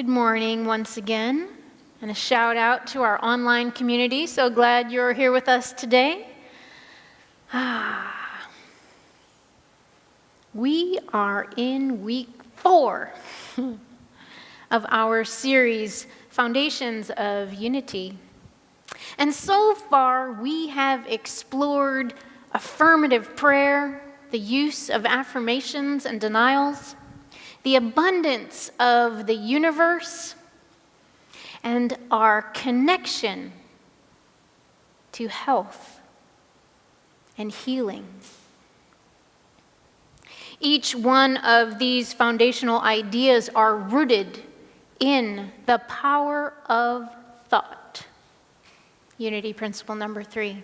Good morning once again, and a shout out to our online community. So glad you're here with us today. We are in week 4 of our series, Foundations of Unity. And so far, we have explored affirmative prayer, the use of affirmations and denials, the abundance of the universe, and our connection to health and healing. Each one of these foundational ideas are rooted in the power of thought. Unity principle number 3.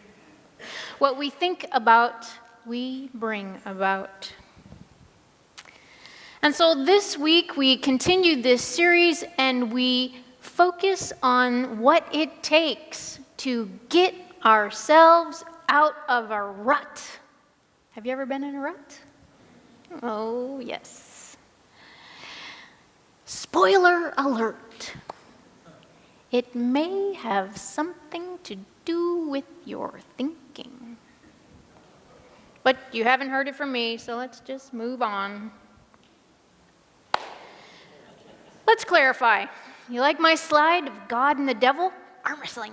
What we think about, we bring about. And so this week we continue this series and we focus on what it takes to get ourselves out of a rut. Have you ever been in a rut? Oh, yes. Spoiler alert. It may have something to do with your thinking. But you haven't heard it from me, so let's just move on. Let's clarify. You like my slide of God and the devil? Arm wrestling.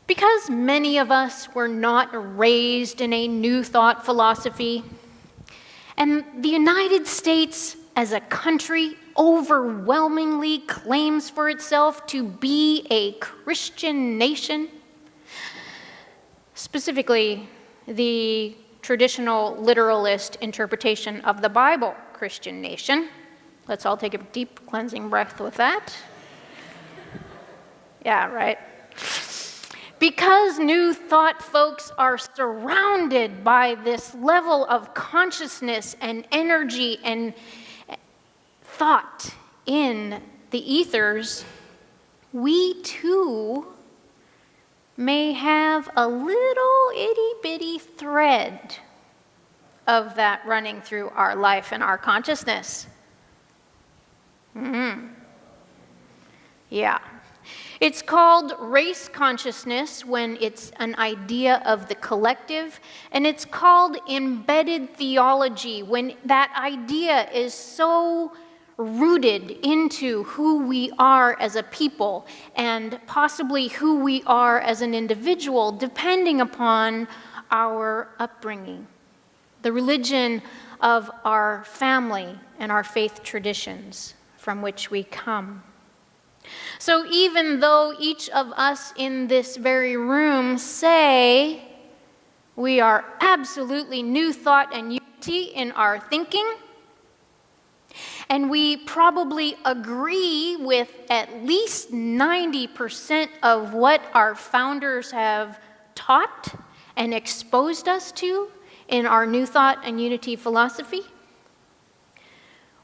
Because many of us were not raised in a New Thought philosophy, and the United States as a country overwhelmingly claims for itself to be a Christian nation, specifically the traditional literalist interpretation of the Bible, Christian nation. Let's all take a deep cleansing breath with that. Yeah, right. Because New Thought folks are surrounded by this level of consciousness and energy and thought in the ethers, we too may have a little itty-bitty thread of that running through our life and our consciousness. Yeah. It's called race consciousness when it's an idea of the collective, and it's called embedded theology when that idea is so rooted into who we are as a people and possibly who we are as an individual, depending upon our upbringing, the religion of our family and our faith traditions from which we come. So even though each of us in this very room say we are absolutely New Thought and unity in our thinking, and we probably agree with at least 90% of what our founders have taught and exposed us to in our New Thought and Unity philosophy,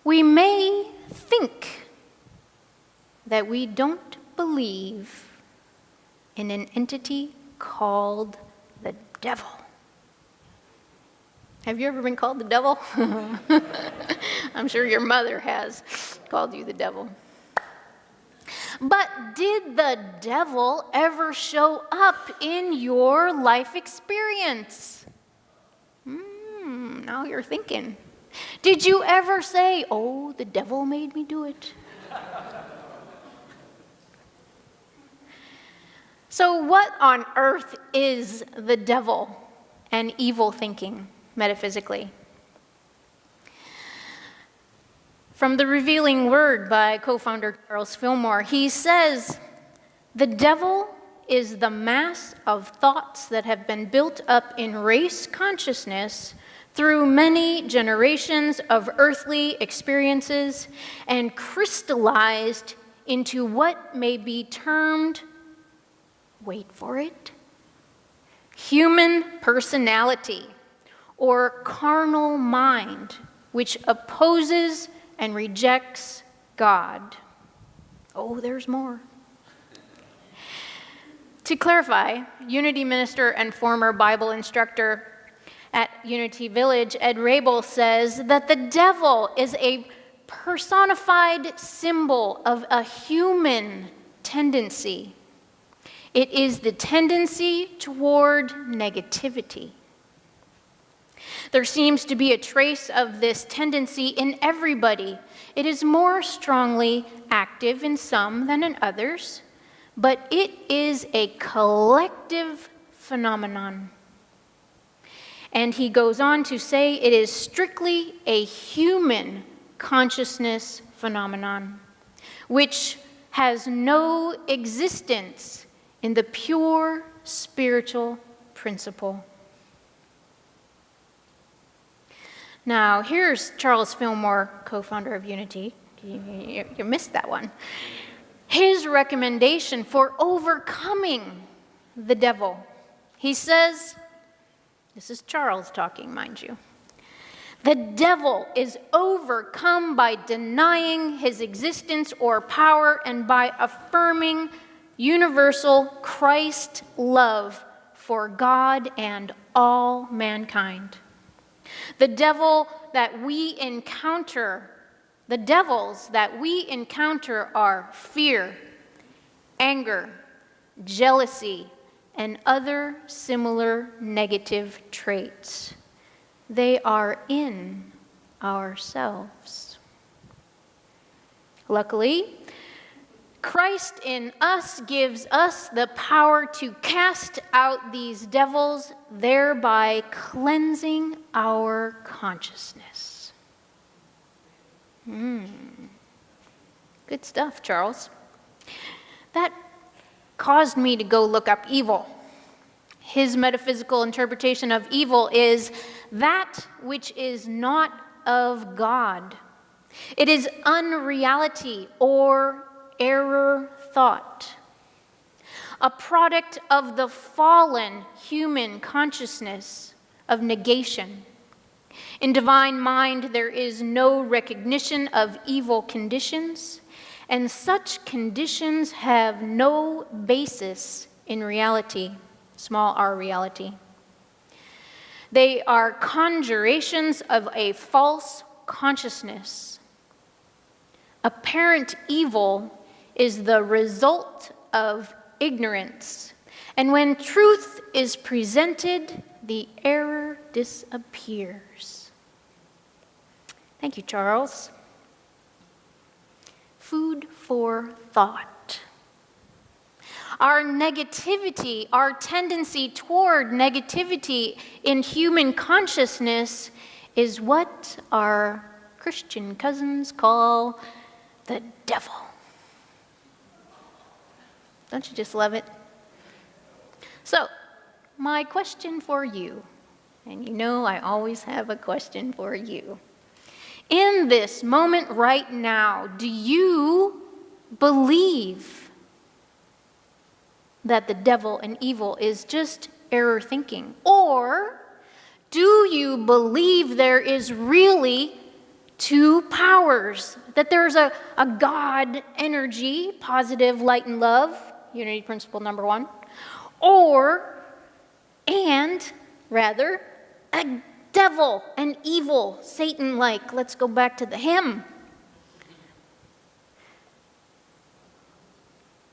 we may think that we don't believe in an entity called the devil. Have you ever been called the devil? I'm sure your mother has called you the devil. But did the devil ever show up in your life experience? Now you're thinking. Did you ever say, "Oh, the devil made me do it"? So what on earth is the devil and evil thinking, metaphysically? From The Revealing Word by co-founder Charles Fillmore, he says, "The devil is the mass of thoughts that have been built up in race consciousness through many generations of earthly experiences and crystallized into what may be termed, wait for it, human personality or carnal mind, which opposes and rejects God." Oh, there's more. To clarify, Unity minister and former Bible instructor at Unity Village, Ed Rabel says that the devil is a personified symbol of a human tendency. It is the tendency toward negativity. There seems to be a trace of this tendency in everybody. It is more strongly active in some than in others, but it is a collective phenomenon. And he goes on to say it is strictly a human consciousness phenomenon, which has no existence in the pure spiritual principle. Now, here's Charles Fillmore, co-founder of Unity. You missed that one. His recommendation for overcoming the devil. He says, this is Charles talking, mind you. The devil is overcome by denying his existence or power and by affirming universal Christ love for God and all mankind. The devils that we encounter are fear, anger, jealousy, and other similar negative traits. They are in ourselves. Luckily, Christ in us gives us the power to cast out these devils, thereby cleansing our consciousness. Good stuff, Charles. That caused me to go look up evil. His metaphysical interpretation of evil is that which is not of God. It is unreality or error thought, a product of the fallen human consciousness of negation. In divine mind, there is no recognition of evil conditions, and such conditions have no basis in reality, small r reality. They are conjurations of a false consciousness. Apparent evil is the result of ignorance, and when truth is presented, the error disappears. Thank you, Charles. Food for thought. Our negativity, our tendency toward negativity in human consciousness is what our Christian cousins call the devil. Don't you just love it? So, my question for you, and you know I always have a question for you. In this moment right now, do you believe that the devil and evil is just error thinking? Or do you believe there is really two powers? That there's a God energy, positive light and love, unity principle number 1, rather, a devil, an evil, Satan-like. Let's go back to the hymn.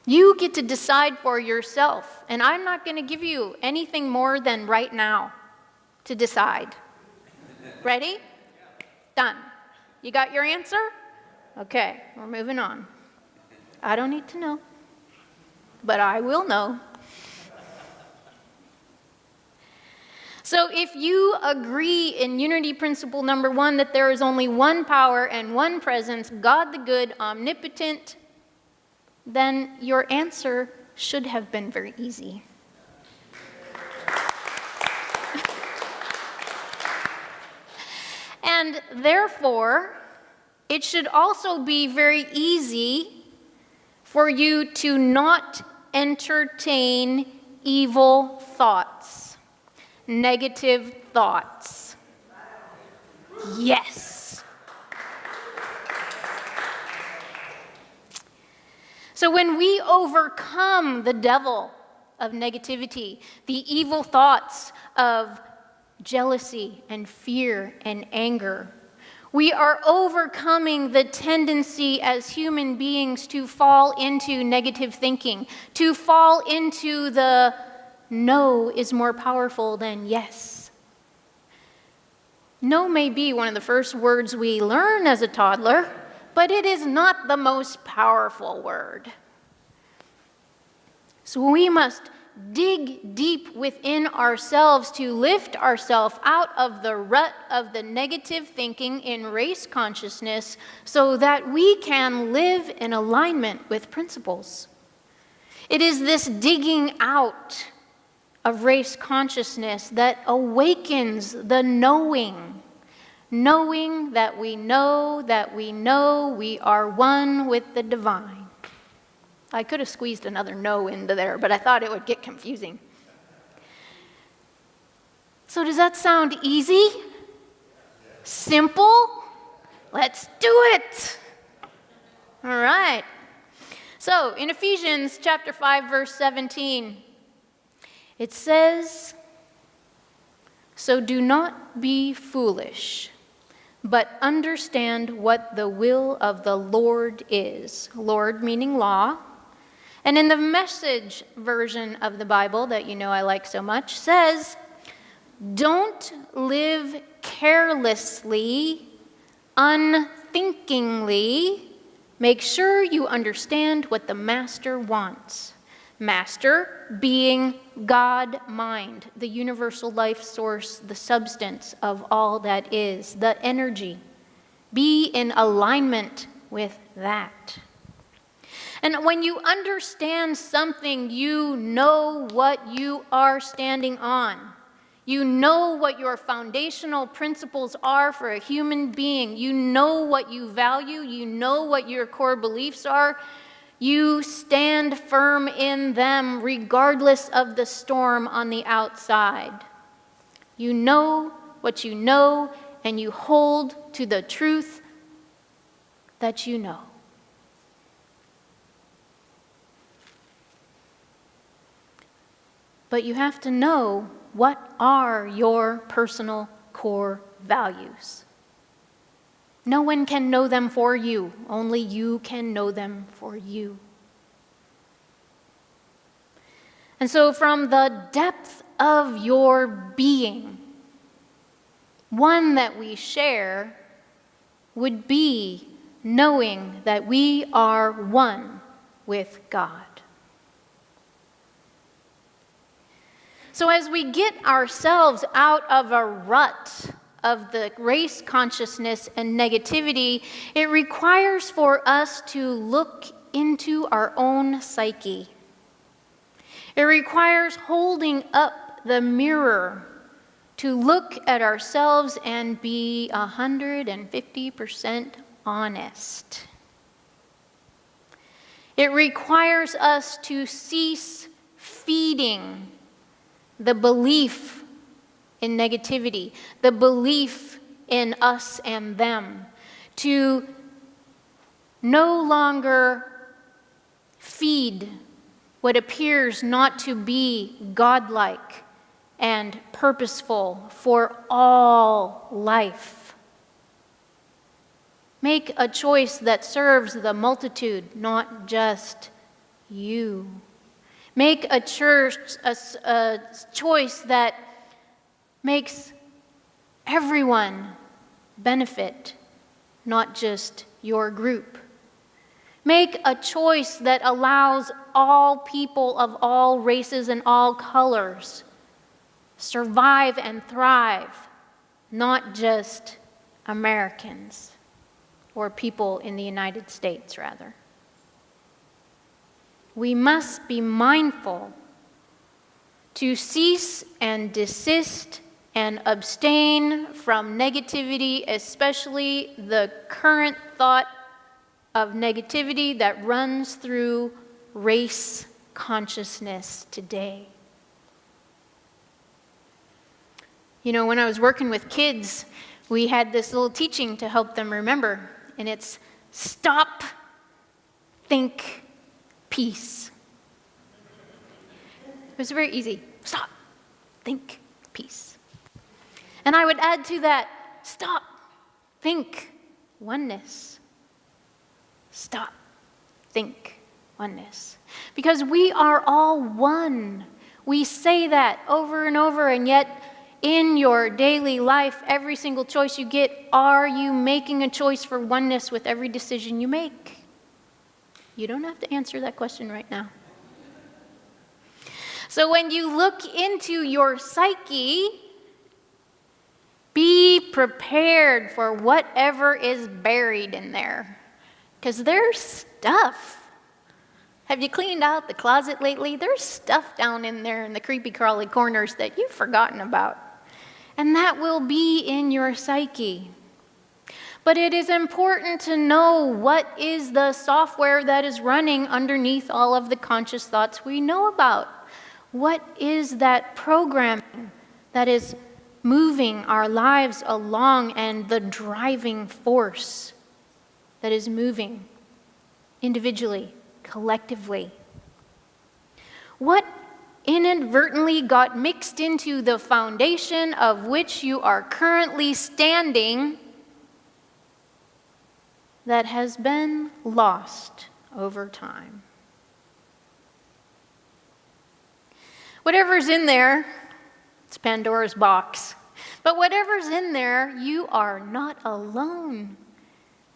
You get to decide for yourself, and I'm not going to give you anything more than right now to decide. Ready? Done. You got your answer? Okay, we're moving on. I don't need to know, but I will know. So if you agree in unity principle number 1 that there is only one power and one presence, God the good, omnipotent, then your answer should have been very easy. And therefore, it should also be very easy for you to not entertain evil thoughts, negative thoughts. Yes. So when we overcome the devil of negativity, the evil thoughts of jealousy and fear and anger. We are overcoming the tendency as human beings to fall into negative thinking, to fall into the no is more powerful than yes. No may be one of the first words we learn as a toddler, but it is not the most powerful word. So we must dig deep within ourselves to lift ourselves out of the rut of the negative thinking in race consciousness so that we can live in alignment with principles. It is this digging out of race consciousness that awakens the knowing that we know we are one with the divine. I could have squeezed another no into there, but I thought it would get confusing. So does that sound easy? Simple? Let's do it. All right. So in Ephesians chapter 5, verse 17, it says, "So do not be foolish, but understand what the will of the Lord is." Lord meaning law. And in the Message version of the Bible that you know I like so much, says, "Don't live carelessly, unthinkingly. Make sure you understand what the Master wants." Master being God mind, the universal life source, the substance of all that is, the energy. Be in alignment with that. And when you understand something, you know what you are standing on. You know what your foundational principles are for a human being. You know what you value. You know what your core beliefs are. You stand firm in them regardless of the storm on the outside. You know what you know, and you hold to the truth that you know. But you have to know what are your personal core values. No one can know them for you. Only you can know them for you. And so from the depth of your being, one that we share would be knowing that we are one with God. So as we get ourselves out of a rut of the race consciousness and negativity, it requires for us to look into our own psyche. It requires holding up the mirror to look at ourselves and be 150% honest. It requires us to cease feeding the belief in negativity, the belief in us and them, to no longer feed what appears not to be godlike and purposeful for all life. Make a choice that serves the multitude, not just you. Make a choice that makes everyone benefit, not just your group. Make a choice that allows all people of all races and all colors survive and thrive, not just Americans or people in the United States, rather. We must be mindful to cease and desist and abstain from negativity, especially the current thought of negativity that runs through race consciousness today. You know, when I was working with kids, we had this little teaching to help them remember, and it's stop, think, peace. It was very easy. Stop, think, peace. And I would add to that, stop, think, oneness. Stop, think, oneness. Because we are all one. We say that over and over, and yet in your daily life, every single choice you get, are you making a choice for oneness with every decision you make? You don't have to answer that question right now. So when you look into your psyche, be prepared for whatever is buried in there, because there's stuff. Have you cleaned out the closet lately? There's stuff down in there in the creepy crawly corners that you've forgotten about. And that will be in your psyche. But it is important to know what is the software that is running underneath all of the conscious thoughts we know about. What is that programming that is moving our lives along, and the driving force that is moving individually, collectively? What inadvertently got mixed into the foundation of which you are currently standing that has been lost over time? Whatever's in there, it's Pandora's box. But whatever's in there, you are not alone.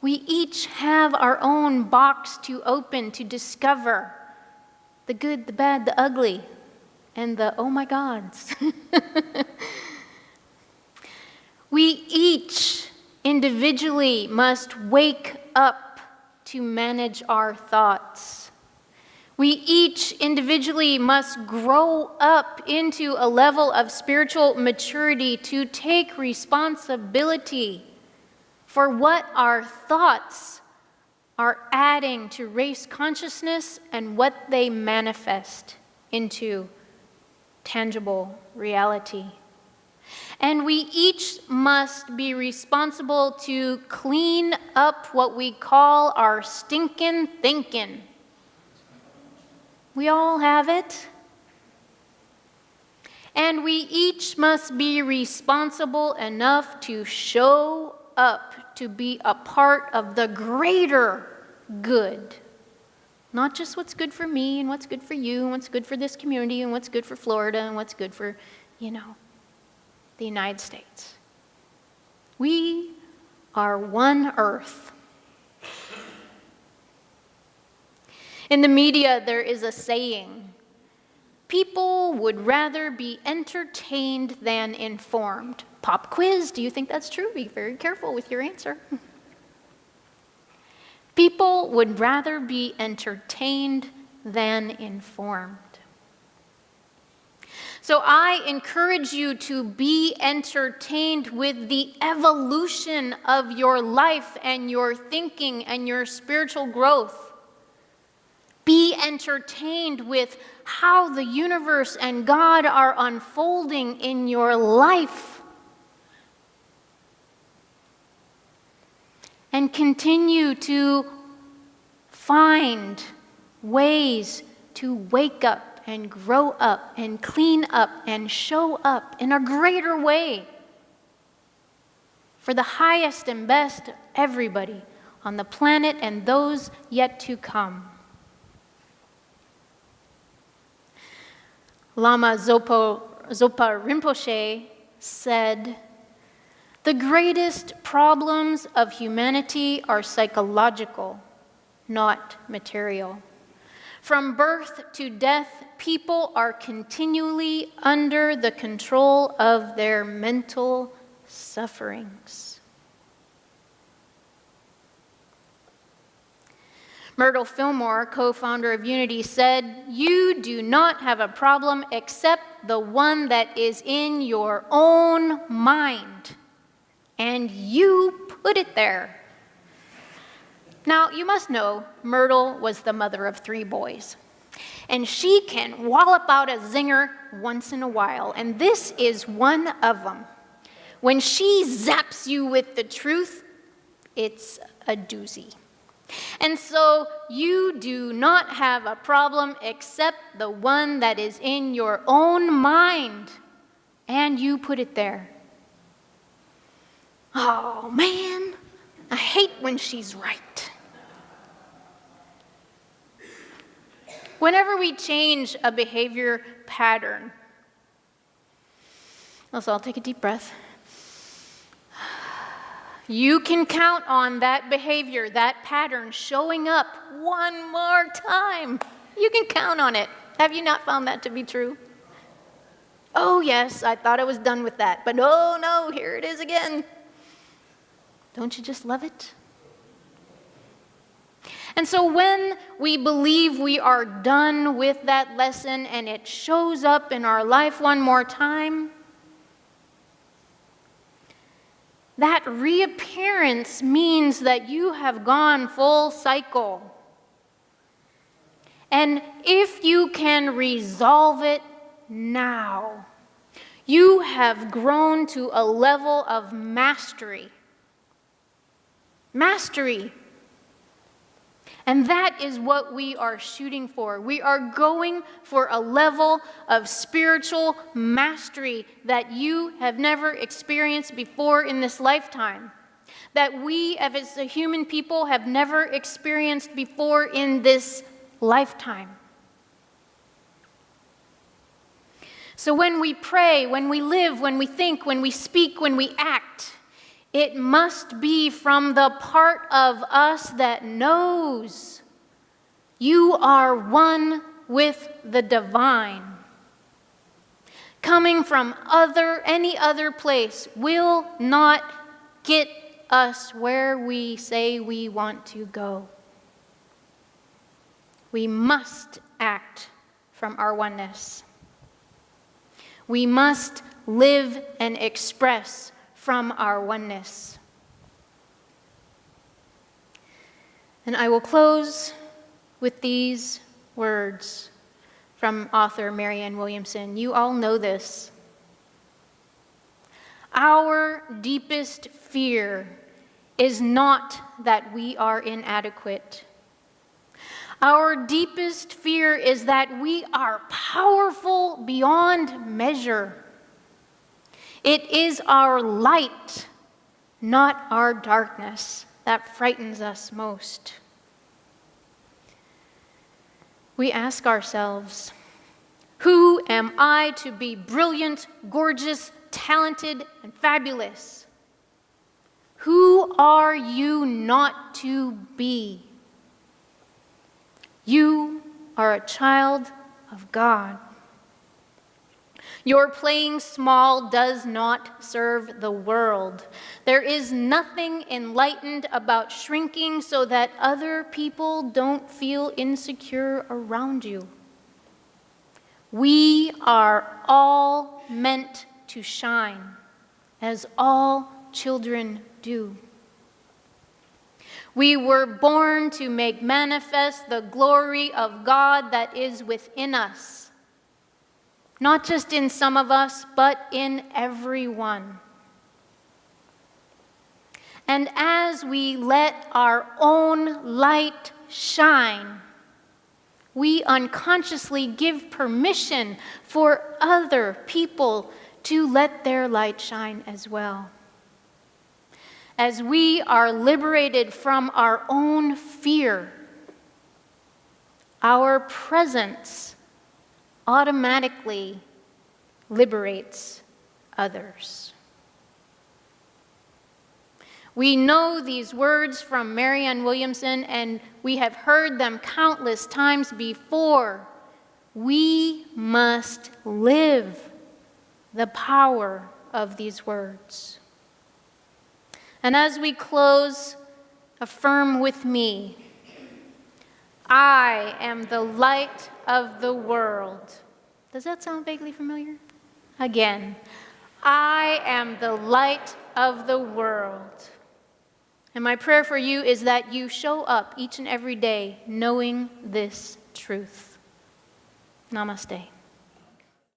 We each have our own box to open to discover the good, the bad, the ugly, and the oh my gods. We each individually must wake up to manage our thoughts. We each individually must grow up into a level of spiritual maturity to take responsibility for what our thoughts are adding to race consciousness and what they manifest into tangible reality. And we each must be responsible to clean up what we call our stinking thinking. We all have it. And we each must be responsible enough to show up to be a part of the greater good. Not just what's good for me and what's good for you and what's good for this community and what's good for Florida and what's good for, the United States. We are one earth. In the media, there is a saying, people would rather be entertained than informed. Pop quiz, do you think that's true? Be very careful with your answer. People would rather be entertained than informed. So I encourage you to be entertained with the evolution of your life and your thinking and your spiritual growth. Be entertained with how the universe and God are unfolding in your life. And continue to find ways to wake up and grow up and clean up and show up in a greater way for the highest and best of everybody on the planet and those yet to come. Lama Zopa Rinpoche said, "The greatest problems of humanity are psychological, not material. From birth to death, people are continually under the control of their mental sufferings." Myrtle Fillmore, co-founder of Unity, said, "You do not have a problem except the one that is in your own mind, and you put it there." Now, you must know, Myrtle was the mother of 3 boys, and she can wallop out a zinger once in a while, and this is one of them. When she zaps you with the truth, it's a doozy. And so you do not have a problem except the one that is in your own mind, and you put it there. Oh man, I hate when she's right. Whenever we change a behavior pattern, so I'll take a deep breath. You can count on that behavior, that pattern showing up one more time. You can count on it. Have you not found that to be true? Oh yes, I thought I was done with that, but oh no, here it is again. Don't you just love it? And so when we believe we are done with that lesson and it shows up in our life one more time, that reappearance means that you have gone full cycle. And if you can resolve it now, you have grown to a level of mastery. Mastery. And that is what we are shooting for. We are going for a level of spiritual mastery that you have never experienced before in this lifetime. That we, as a human people, have never experienced before in this lifetime. So when we pray, when we live, when we think, when we speak, when we act, it must be from the part of us that knows you are one with the divine. Coming from any other place will not get us where we say we want to go. We must act from our oneness. We must live and express from our oneness. And I will close with these words from author Marianne Williamson. You all know this. Our deepest fear is not that we are inadequate. Our deepest fear is that we are powerful beyond measure. It is our light, not our darkness, that frightens us most. We ask ourselves, who am I to be brilliant, gorgeous, talented, and fabulous? Who are you not to be? You are a child of God. Your playing small does not serve the world. There is nothing enlightened about shrinking so that other people don't feel insecure around you. We are all meant to shine, as all children do. We were born to make manifest the glory of God that is within us. Not just in some of us, but in everyone. And as we let our own light shine, we unconsciously give permission for other people to let their light shine as well. As we are liberated from our own fear, our presence automatically liberates others. We know these words from Marianne Williamson, and we have heard them countless times before. We must live the power of these words. And as we close, affirm with me, I am the light of the world. Does that sound vaguely familiar? Again, I am the light of the world. And my prayer for you is that you show up each and every day knowing this truth. Namaste.